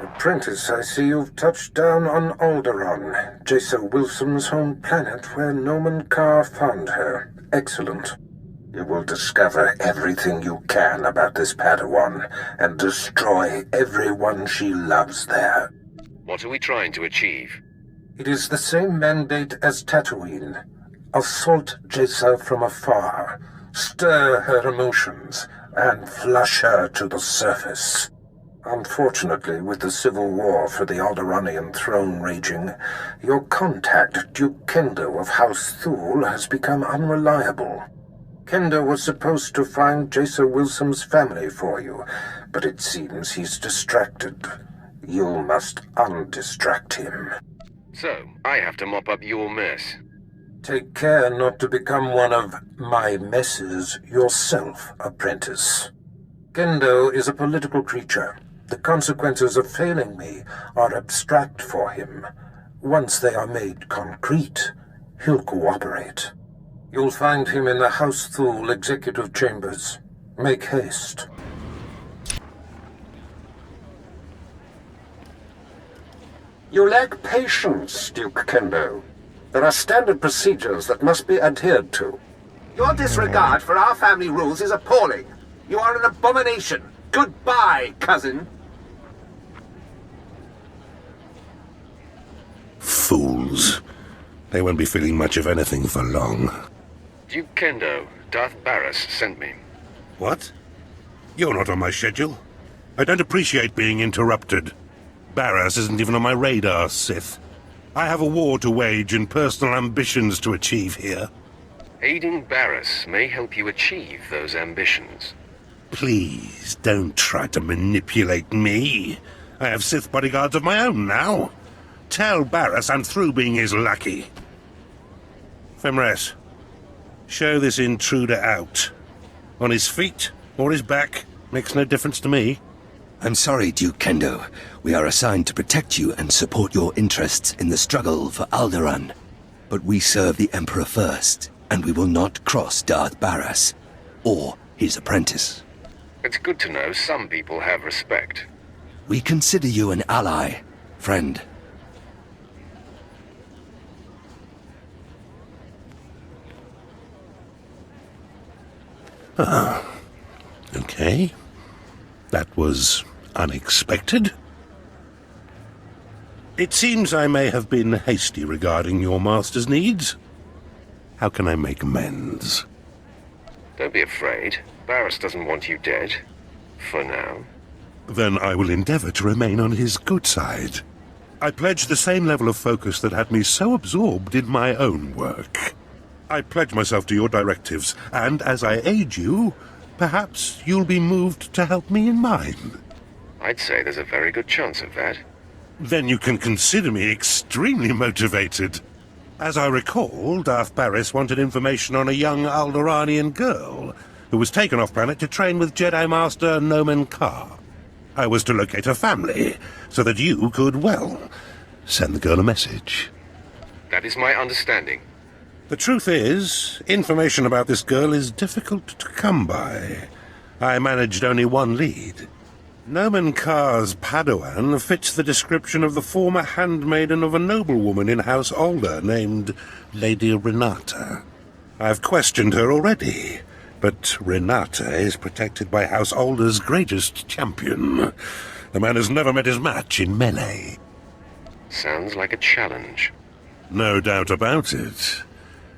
Apprentice, I see you've touched down on Alderaan, Jason Wilson's home planet where Noman Carr found her. Excellent. You will discover everything you can about this Padawan and destroy everyone she loves there. What are we trying to achieve? It is the same mandate as Tatooine. Assault Jesa from afar, stir her emotions, and flush her to the surface. Unfortunately, with the civil war for the Alderaanian throne raging, your contact, Duke Kendo of House Thule, has become unreliable. Kendo was supposed to find Jesa Wilson's family for you, but it seems he's distracted. You must undistract him. So, I have to mop up your mess. Take care not to become one of my messes yourself, apprentice. Kendo is a political creature. The consequences of failing me are abstract for him. Once they are made concrete, he'll cooperate. You'll find him in the House Thule executive chambers. Make haste. You lack patience, Duke Kendo. There are standard procedures that must be adhered to. Your disregard for our family rules is appalling. You are an abomination. Goodbye, cousin. Fools. They won't be feeling much of anything for long. Duke Kendo, Darth Barris sent me. What? You're not on my schedule. I don't appreciate being interrupted. Barris isn't even on my radar, Sith. I have a war to wage and personal ambitions to achieve here. Aiding Barris may help you achieve those ambitions. Please, don't try to manipulate me. I have Sith bodyguards of my own now. Tell Barris I'm through being his lackey. Femres, show this intruder out. On his feet or his back, makes no difference to me. I'm sorry, Duke Kendo. We are assigned to protect you and support your interests in the struggle for Alderaan. But we serve the Emperor first, and we will not cross Darth Barris or his apprentice. It's good to know some people have respect. We consider you an ally, friend. Okay. That was unexpected. It seems I may have been hasty regarding your master's needs. How can I make amends? Don't be afraid. Barris doesn't want you dead. For now. Then I will endeavor to remain on his good side. I pledge the same level of focus that had me so absorbed in my own work. I pledge myself to your directives, and as I aid you, perhaps you'll be moved to help me in mine. I'd say there's a very good chance of that. Then you can consider me extremely motivated. As I recall, Darth Barris wanted information on a young Alderaanian girl who was taken off-planet to train with Jedi Master Noman Carr. I was to locate her family, so that you could, well, send the girl a message. That is my understanding. The truth is, information about this girl is difficult to come by. I managed only one lead. Noman Carr's Padawan fits the description of the former handmaiden of a noblewoman in House Alder named Lady Renata. I've questioned her already, but Renata is protected by House Alder's greatest champion. The man has never met his match in melee. Sounds like a challenge. No doubt about it.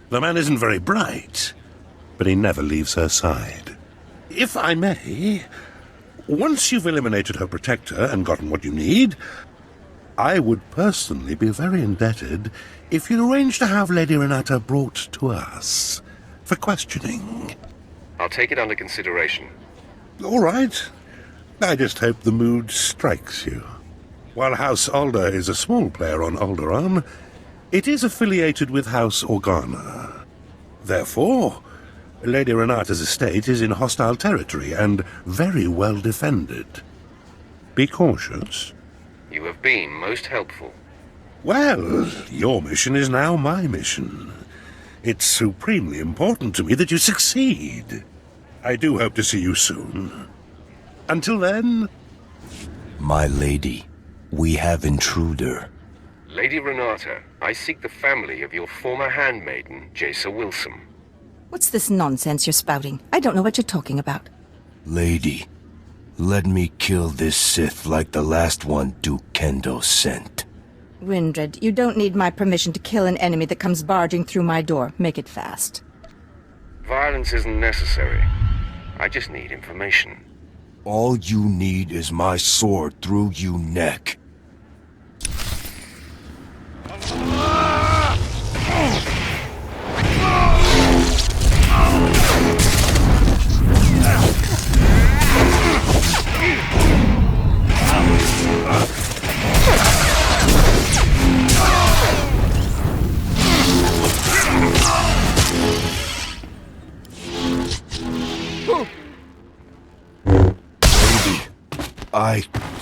The man isn't very bright, but he never leaves her side. If I may, once you've eliminated her protector and gotten what you need, I would personally be very indebted if you'd arrange to have Lady Renata brought to us for questioning. I'll take it under consideration. All right. I just hope the mood strikes you. While House Alder is a small player on Alderaan, it is affiliated with House Organa. Therefore, Lady Renata's estate is in hostile territory and very well defended. Be cautious. You have been most helpful. Well, your mission is now my mission. It's supremely important to me that you succeed. I do hope to see you soon. Until then... My lady, We have intruder. Lady Renata, I seek the family of your former handmaiden, Jaisa Wilson. What's this nonsense you're spouting? I don't know what you're talking about. Lady, let me kill this Sith like the last one Duke Kendo sent. Windred, you don't need my permission to kill an enemy that comes barging through my door. Make it fast. Violence isn't necessary. I just need information. All you need is my sword through you neck.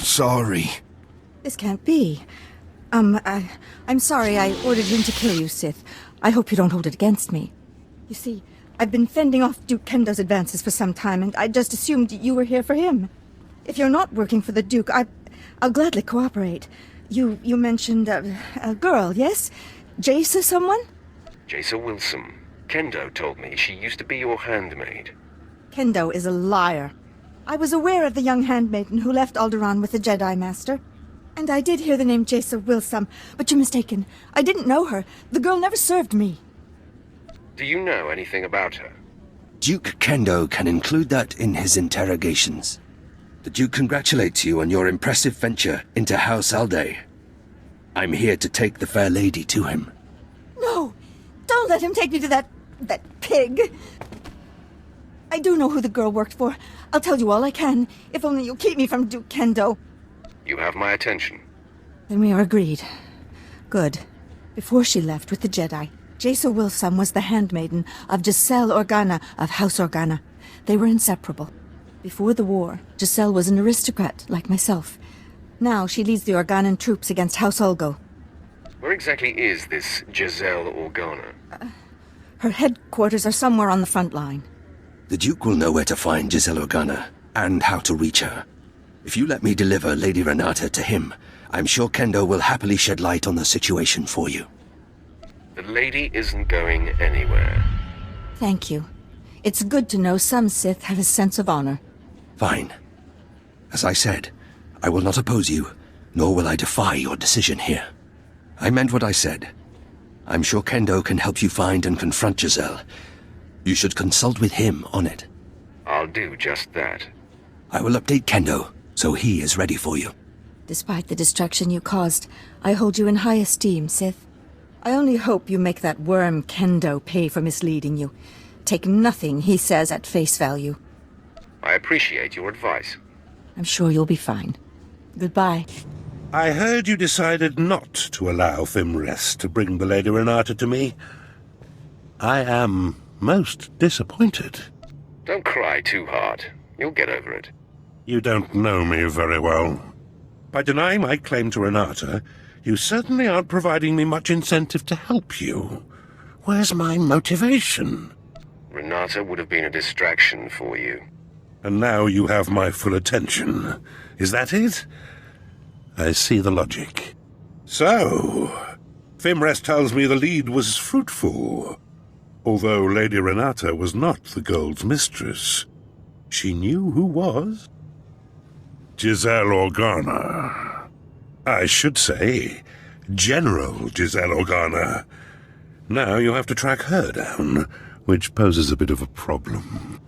Sorry. This can't be. I'm sorry I ordered him to kill you, Sith. I hope you don't hold it against me. You see, I've been fending off Duke Kendo's advances for some time, and I just assumed you were here for him. If you're not working for the Duke, I'll gladly cooperate. You mentioned a girl, yes? Jaisa someone? Jaisa Wilson. Kendo told me she used to be your handmaid. Kendo is a liar. I was aware of the young handmaiden who left Alderaan with the Jedi Master. And I did hear the name Jaisa Wilson, but you're mistaken. I didn't know her. The girl never served me. Do you know anything about her? Duke Kendo can include that in his interrogations. The Duke congratulates you on your impressive venture into House Alde. I'm here to take the fair lady to him. No! Don't let him take me to that pig! I do know who the girl worked for. I'll tell you all I can, if only you'll keep me from Duke Kendo. You have my attention. Then we are agreed. Good. Before she left with the Jedi, Jaisa Wilson was the handmaiden of Giselle Organa of House Organa. They were inseparable. Before the war, Giselle was an aristocrat, like myself. Now she leads the Organan troops against House Ulgo. Where exactly is this Giselle Organa? Her headquarters are somewhere on the front line. The Duke will know where to find Giselle Organa, and how to reach her. If you let me deliver Lady Renata to him, I'm sure Kendo will happily shed light on the situation for you. The lady isn't going anywhere. Thank you. It's good to know some Sith have a sense of honor. Fine. As I said, I will not oppose you, nor will I defy your decision here. I meant what I said. I'm sure Kendo can help you find and confront Giselle. You should consult with him on it. I'll do just that. I will update Kendo, so he is ready for you. Despite the destruction you caused, I hold you in high esteem, Sith. I only hope you make that worm Kendo pay for misleading you. Take nothing he says at face value. I appreciate your advice. I'm sure you'll be fine. Goodbye. I heard you decided not to allow Fimrest to bring the Lady Renata to me. I am most disappointed. Don't cry too hard. You'll get over it. You don't know me very well. By denying my claim to Renata, you certainly aren't providing me much incentive to help you. Where's my motivation? Renata would have been a distraction for you. And now you have my full attention. Is that it? I see the logic. So, Fimrest tells me the lead was fruitful. Although Lady Renata was not the Gold's mistress, she knew who was. Giselle Organa. I should say, General Giselle Organa. Now you have to track her down, which poses a bit of a problem.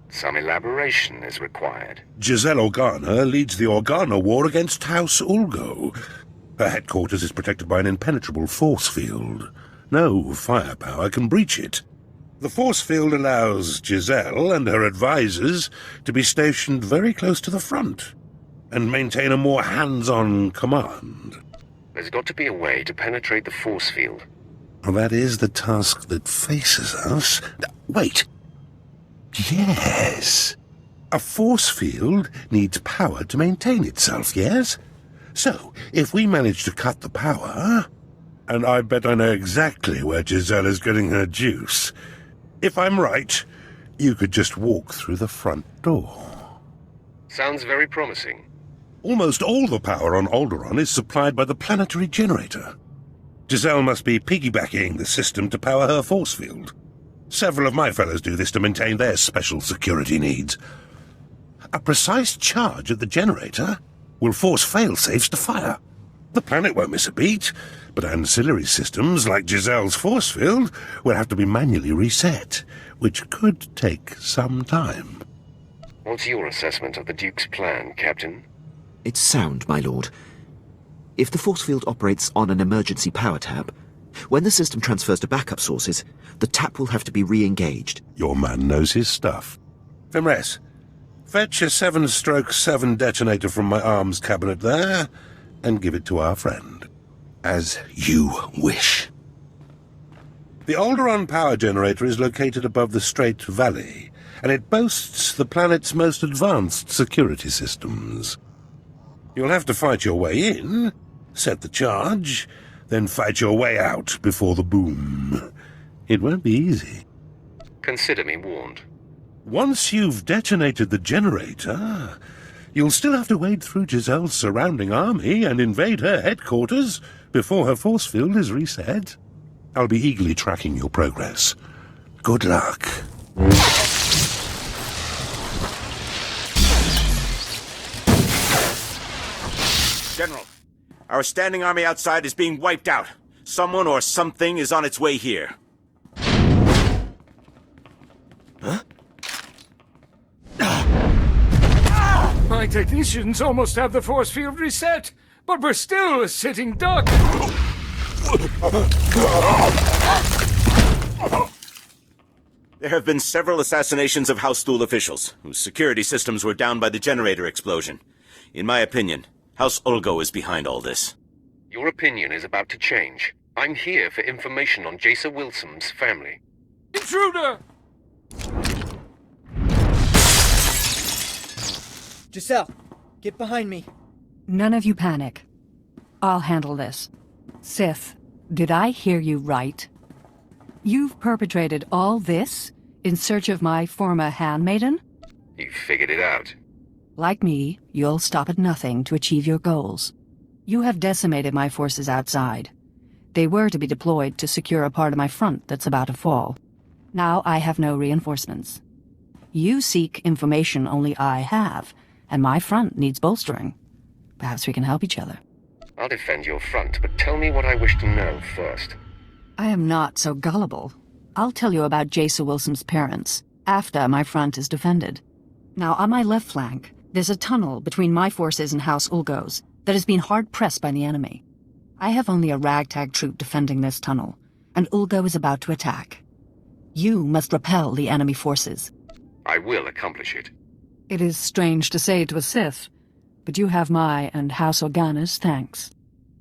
Some elaboration is required. Giselle Organa leads the Organa War against House Ulgo. Her headquarters is protected by an impenetrable force field. No firepower can breach it. The force field allows Giselle and her advisors to be stationed very close to the front and maintain a more hands-on command. There's got to be a way to penetrate the force field. Well, that is the task that faces us. Wait. Yes. A force field needs power to maintain itself, yes? So, if we manage to cut the power, and I bet I know exactly where Giselle is getting her juice, if I'm right, you could just walk through the front door. Sounds very promising. Almost all the power on Alderaan is supplied by the planetary generator. Giselle must be piggybacking the system to power her force field. Several of my fellows do this to maintain their special security needs. A precise charge at the generator will force fail-safes to fire. The planet won't miss a beat, but ancillary systems like Giselle's force field will have to be manually reset, which could take some time. What's your assessment of the Duke's plan, Captain? It's sound, my lord. If the force field operates on an emergency power tap, when the system transfers to backup sources, the tap will have to be re-engaged. Your man knows his stuff. Fimres, fetch a 7/7 detonator from my arms cabinet there, and give it to our friend. As you wish. The Alderaan power generator is located above the Strait Valley, and it boasts the planet's most advanced security systems. You'll have to fight your way in, set the charge, then fight your way out before the boom. It won't be easy. Consider me warned. Once you've detonated the generator, you'll still have to wade through Giselle's surrounding army and invade her headquarters before her force field is reset. I'll be eagerly tracking your progress. Good luck. General, our standing army outside is being wiped out. Someone or something is on its way here. Huh? My technicians almost have the force field reset, but we're still a sitting duck. There have been several assassinations of House Thule officials, whose security systems were down by the generator explosion. In my opinion, House Ulgo is behind all this. Your opinion is about to change. I'm here for information on Jason Wilson's family. Intruder! Giselle, get behind me. None of you panic. I'll handle this. Sith, did I hear you right? You've perpetrated all this in search of my former handmaiden? You figured it out. Like me, you'll stop at nothing to achieve your goals. You have decimated my forces outside. They were to be deployed to secure a part of my front that's about to fall. Now I have no reinforcements. You seek information only I have, and my front needs bolstering. Perhaps we can help each other. I'll defend your front, but tell me what I wish to know first. I am not so gullible. I'll tell you about Jason Wilson's parents, after my front is defended. Now, on my left flank, there's a tunnel between my forces and House Ulgo's that has been hard-pressed by the enemy. I have only a ragtag troop defending this tunnel, and Ulgo is about to attack. You must repel the enemy forces. I will accomplish it. It is strange to say to a Sith, but you have my and House Organa's thanks.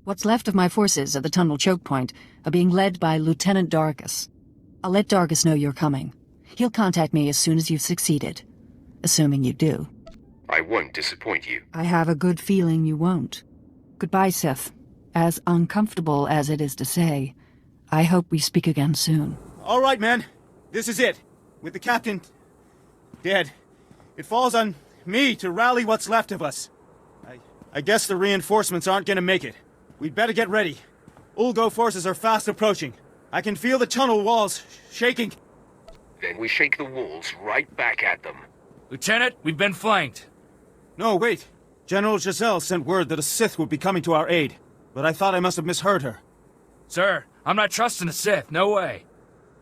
What's left of my forces at the tunnel choke point are being led by Lieutenant Dargus. I'll let Dargus know you're coming. He'll contact me as soon as you've succeeded. Assuming you do. I won't disappoint you. I have a good feeling you won't. Goodbye, Sith. As uncomfortable as it is to say, I hope we speak again soon. All right, men. This is it. With the captain dead, it falls on me to rally what's left of us. I guess the reinforcements aren't gonna make it. We'd better get ready. Ulgo forces are fast approaching. I can feel the tunnel walls shaking. Then we shake the walls right back at them. Lieutenant, we've been flanked. No, wait. General Giselle sent word that a Sith would be coming to our aid, but I thought I must have misheard her. Sir, I'm not trusting the Sith, no way.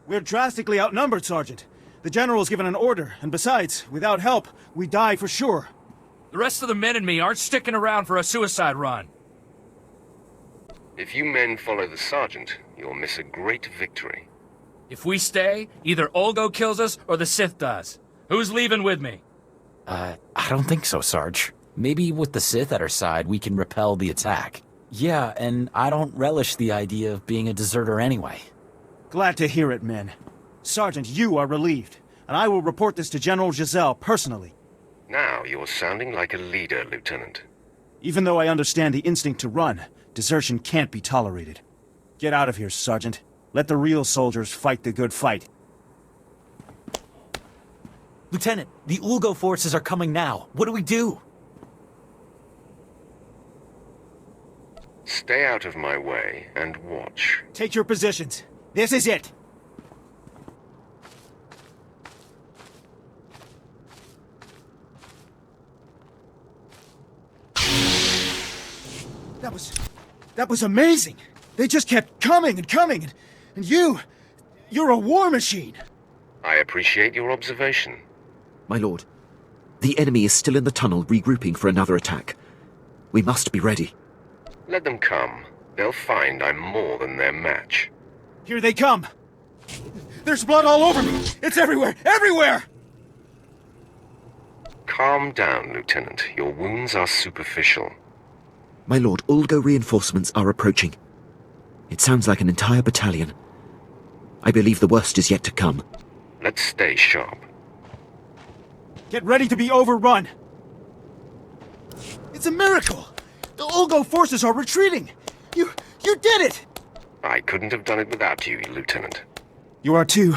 We're drastically outnumbered, Sergeant. The General's given an order, and besides, without help, we die for sure. The rest of the men and me aren't sticking around for a suicide run. If you men follow the Sergeant, you'll miss a great victory. If we stay, either Ulgo kills us or the Sith does. Who's leaving with me? I don't think so, Sarge. Maybe with the Sith at our side, we can repel the attack. Yeah, and I don't relish the idea of being a deserter anyway. Glad to hear it, men. Sergeant, you are relieved, and I will report this to General Giselle personally. Now you're sounding like a leader, Lieutenant. Even though I understand the instinct to run, desertion can't be tolerated. Get out of here, Sergeant. Let the real soldiers fight the good fight. Lieutenant, the Ulgo forces are coming now. What do we do? Stay out of my way and watch. Take your positions. This is it. That was amazing. They just kept coming and coming, and you're a war machine. I appreciate your observation. My lord, the enemy is still in the tunnel regrouping for another attack. We must be ready. Let them come. They'll find I'm more than their match. Here they come. There's blood all over me. It's everywhere, everywhere! Calm down, Lieutenant. Your wounds are superficial. My lord, Ulgo reinforcements are approaching. It sounds like an entire battalion. I believe the worst is yet to come. Let's stay sharp. Get ready to be overrun. It's a miracle. The Ulgo forces are retreating. You did it! I couldn't have done it without you, Lieutenant. You are too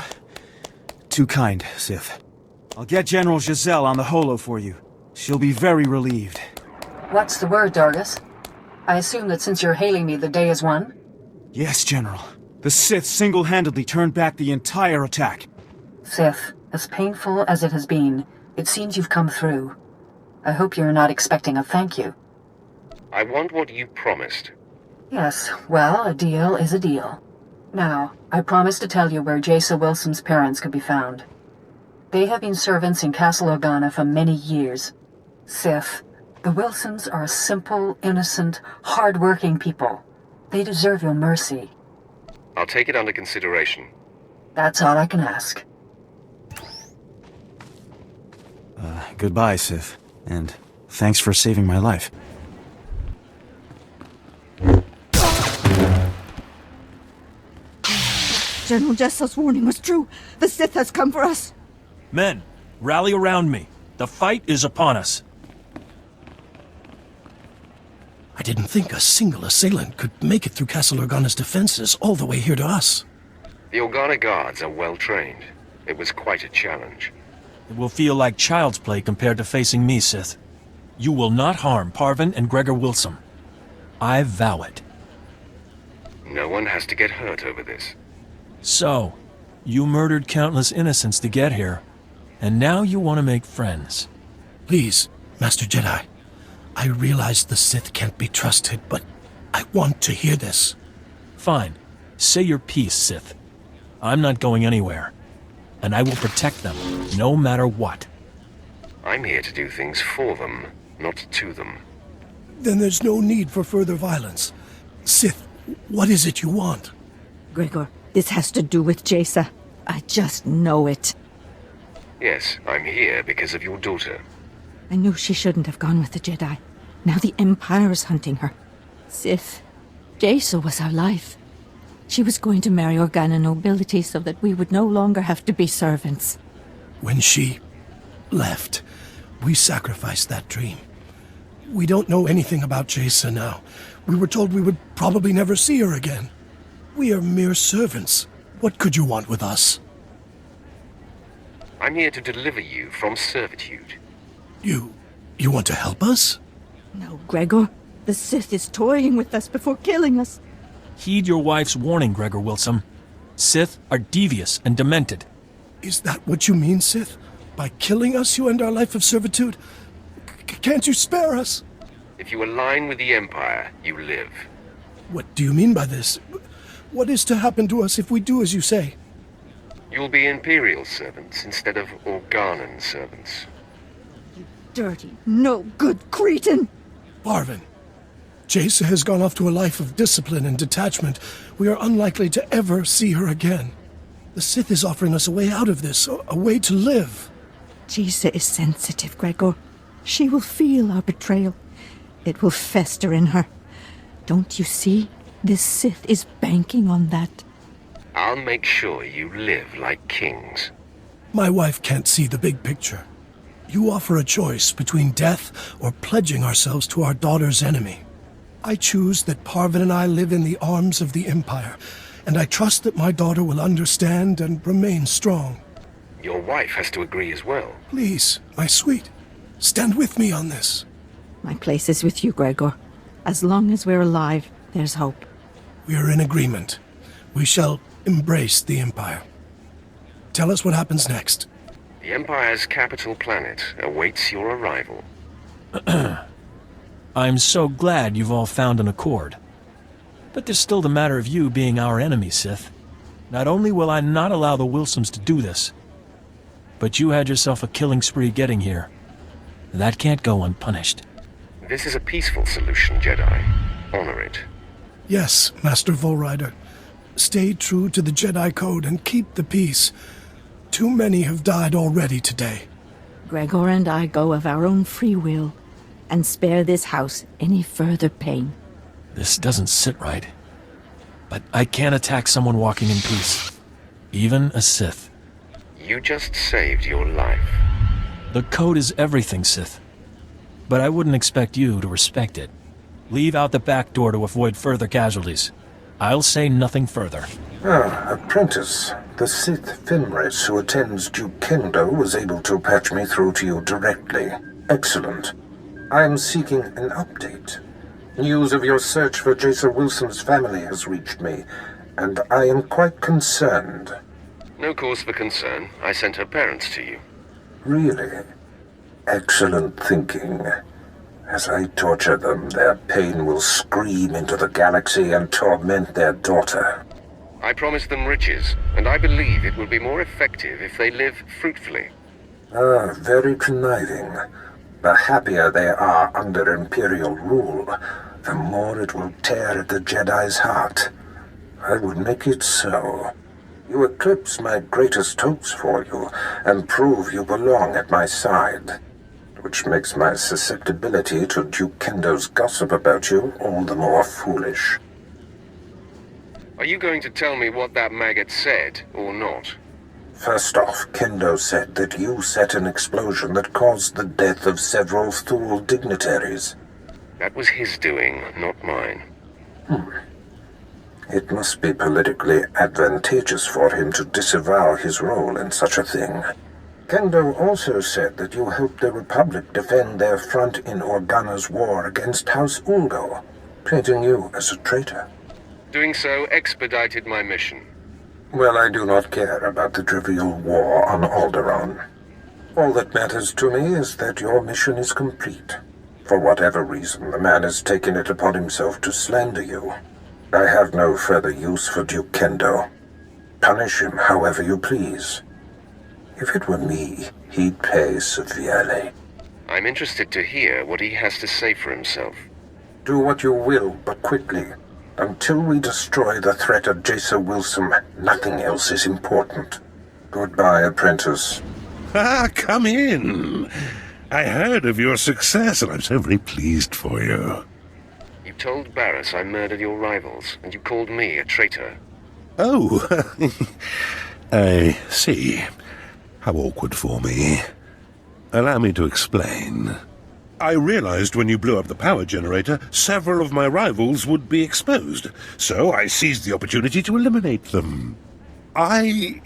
kind, Sith. I'll get General Giselle on the holo for you. She'll be very relieved. What's the word, Dargus? I assume that since you're hailing me, the day is won? Yes, General. The Sith single-handedly turned back the entire attack. Sith, as painful as it has been, it seems you've come through. I hope you're not expecting a thank you. I want what you promised. Yes, well, a deal is a deal. Now, I promised to tell you where Jaisa Wilson's parents could be found. They have been servants in Castle Organa for many years. Sith, the Wilsons are a simple, innocent, hard-working people. They deserve your mercy. I'll take it under consideration. That's all I can ask. Goodbye, Sith. And thanks for saving my life. General Jessel's warning was true. The Sith has come for us. Men, rally around me. The fight is upon us. I didn't think a single assailant could make it through Castle Organa's defenses all the way here to us. The Organa guards are well trained. It was quite a challenge. It will feel like child's play compared to facing me, Sith. You will not harm Parvin and Gregor Wilson. I vow it. No one has to get hurt over this. So, you murdered countless innocents to get here, and now you want to make friends. Please, Master Jedi. I realize the Sith can't be trusted, but I want to hear this. Fine. Say your piece, Sith. I'm not going anywhere. And I will protect them, no matter what. I'm here to do things for them, not to them. Then there's no need for further violence. Sith, what is it you want? Gregor, this has to do with Jaisa. I just know it. Yes, I'm here because of your daughter. I knew she shouldn't have gone with the Jedi. Now the Empire is hunting her. Sith, Jaisa was our life. She was going to marry Organa nobility so that we would no longer have to be servants. When she left, we sacrificed that dream. We don't know anything about Jaisa now. We were told we would probably never see her again. We are mere servants. What could you want with us? I'm here to deliver you from servitude. You want to help us? No, Gregor. The Sith is toying with us before killing us. Heed your wife's warning, Gregor Wilson. Sith are devious and demented. Is that what you mean, Sith? By killing us, you end our life of servitude? Can't you spare us? If you align with the Empire, you live. What do you mean by this? What is to happen to us if we do as you say? You'll be Imperial servants instead of Organan servants. Dirty, no good cretin! Parvin, Jaisa has gone off to a life of discipline and detachment. We are unlikely to ever see her again. The Sith is offering us a way out of this, a way to live. Jaisa is sensitive, Gregor. She will feel our betrayal. It will fester in her. Don't you see? This Sith is banking on that. I'll make sure you live like kings. My wife can't see the big picture. You offer a choice between death or pledging ourselves to our daughter's enemy. I choose that Parvin and I live in the arms of the Empire, and I trust that my daughter will understand and remain strong. Your wife has to agree as well. Please, my sweet, stand with me on this. My place is with you, Gregor. As long as we're alive, there's hope. We are in agreement. We shall embrace the Empire. Tell us what happens next. The Empire's capital planet awaits your arrival. I'm so glad you've all found an accord. But there's still the matter of you being our enemy, Sith. Not only will I not allow the Wilsons to do this, but you had yourself a killing spree getting here. That can't go unpunished. This is a peaceful solution, Jedi. Honor it. Yes, Master Volrider. Stay true to the Jedi Code and keep the peace. Too many have died already today. Gregor and I go of our own free will, and spare this house any further pain. This doesn't sit right. But I can't attack someone walking in peace. Even a Sith. You just saved your life. The code is everything, Sith. But I wouldn't expect you to respect it. Leave out the back door to avoid further casualties. I'll say nothing further. Apprentice. The Sith Fenris who attends Duke Kendo was able to patch me through to you directly. Excellent. I am seeking an update. News of your search for Jason Wilson's family has reached me, and I am quite concerned. No cause for concern. I sent her parents to you. Really? Excellent thinking. As I torture them, their pain will scream into the galaxy and torment their daughter. I promised them riches, and I believe it will be more effective if they live fruitfully. Very conniving. The happier they are under Imperial rule, the more it will tear at the Jedi's heart. I would make it so. You eclipse my greatest hopes for you, and prove you belong at my side. Which makes my susceptibility to Duke Kendo's gossip about you all the more foolish. Are you going to tell me what that maggot said, or not? First off, Kendo said that you set an explosion that caused the death of several Thule dignitaries. That was his doing, not mine. It must be politically advantageous for him to disavow his role in such a thing. Kendo also said that you helped the Republic defend their front in Organa's war against House Ulgo, painting you as a traitor. Doing so expedited my mission. Well, I do not care about the trivial war on Alderaan. All that matters to me is that your mission is complete. For whatever reason, the man has taken it upon himself to slander you. I have no further use for Duke Kendo. Punish him however you please. If it were me, he'd pay severely. I'm interested to hear what he has to say for himself. Do what you will, but quickly. Until we destroy the threat of Jason Wilson, nothing else is important. Goodbye, apprentice. Come in. I heard of your success, and I'm so very pleased for you. You told Barriss I murdered your rivals, and you called me a traitor. Oh, I see. How awkward for me. Allow me to explain. I realized when you blew up the power generator, several of my rivals would be exposed, so I seized the opportunity to eliminate them. I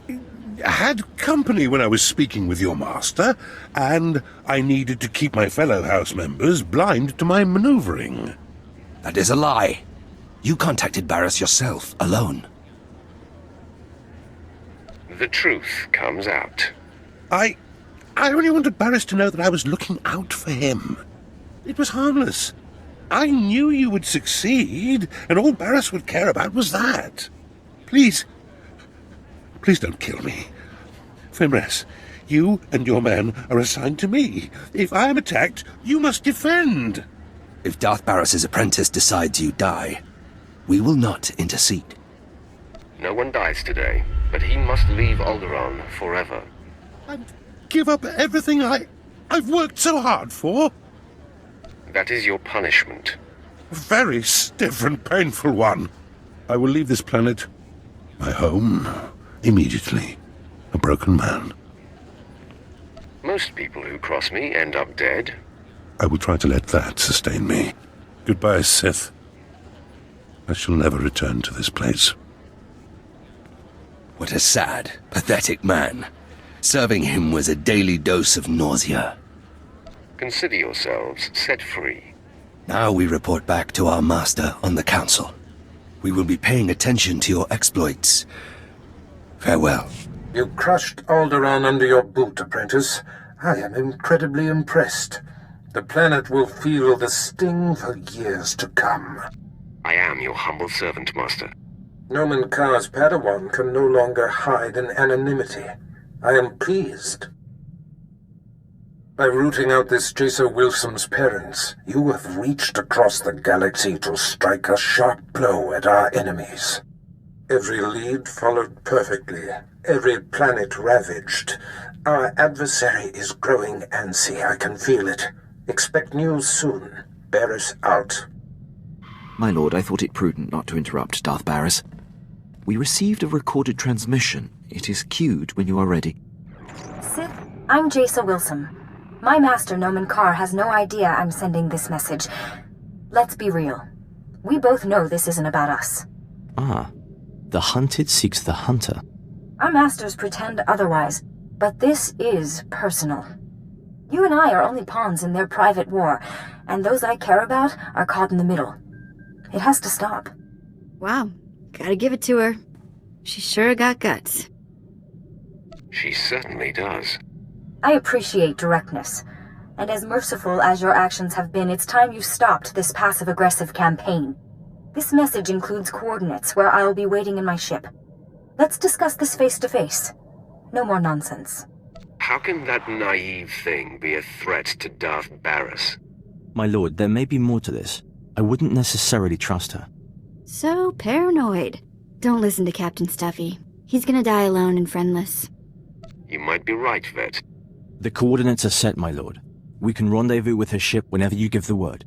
had company when I was speaking with your master, and I needed to keep my fellow house members blind to my maneuvering. That is a lie. You contacted Barriss yourself, alone. The truth comes out. I only wanted Barriss to know that I was looking out for him. It was harmless. I knew you would succeed, and all Barriss would care about was that. Please don't kill me. Fenris, you and your men are assigned to me. If I am attacked, you must defend. If Darth Barriss's apprentice decides you die, we will not intercede. No one dies today, but he must leave Alderaan forever. I'd give up everything I've worked so hard for. That is your punishment. A very stiff and painful one. I will leave this planet, my home, immediately. A broken man. Most people who cross me end up dead. I will try to let that sustain me. Goodbye, Sith. I shall never return to this place. What a sad, pathetic man. Serving him was a daily dose of nausea. Consider yourselves set free. Now we report back to our master on the council. We will be paying attention to your exploits. Farewell. You crushed Alderaan under your boot, apprentice. I am incredibly impressed. The planet will feel the sting for years to come. I am your humble servant, Master. Nomen Karr's Padawan can no longer hide in anonymity. I am pleased. By rooting out this Jason Wilson's parents, you have reached across the galaxy to strike a sharp blow at our enemies. Every lead followed perfectly, every planet ravaged. Our adversary is growing antsy, I can feel it. Expect news soon. Barris out. My lord, I thought it prudent not to interrupt Darth Barris. We received a recorded transmission. It is queued when you are ready. Sith, I'm Jason Wilson. My master, Nomen Karr, has no idea I'm sending this message. Let's be real. We both know this isn't about us. Ah. The hunted seeks the hunter. Our masters pretend otherwise, but this is personal. You and I are only pawns in their private war, and those I care about are caught in the middle. It has to stop. Wow. Gotta give it to her. She sure got guts. She certainly does. I appreciate directness. And as merciful as your actions have been, it's time you stopped this passive-aggressive campaign. This message includes coordinates where I'll be waiting in my ship. Let's discuss this face-to-face. No more nonsense. How can that naive thing be a threat to Darth Barris? My lord, there may be more to this. I wouldn't necessarily trust her. So paranoid. Don't listen to Captain Stuffy. He's gonna die alone and friendless. You might be right, Vet. The coordinates are set, my lord. We can rendezvous with her ship whenever you give the word.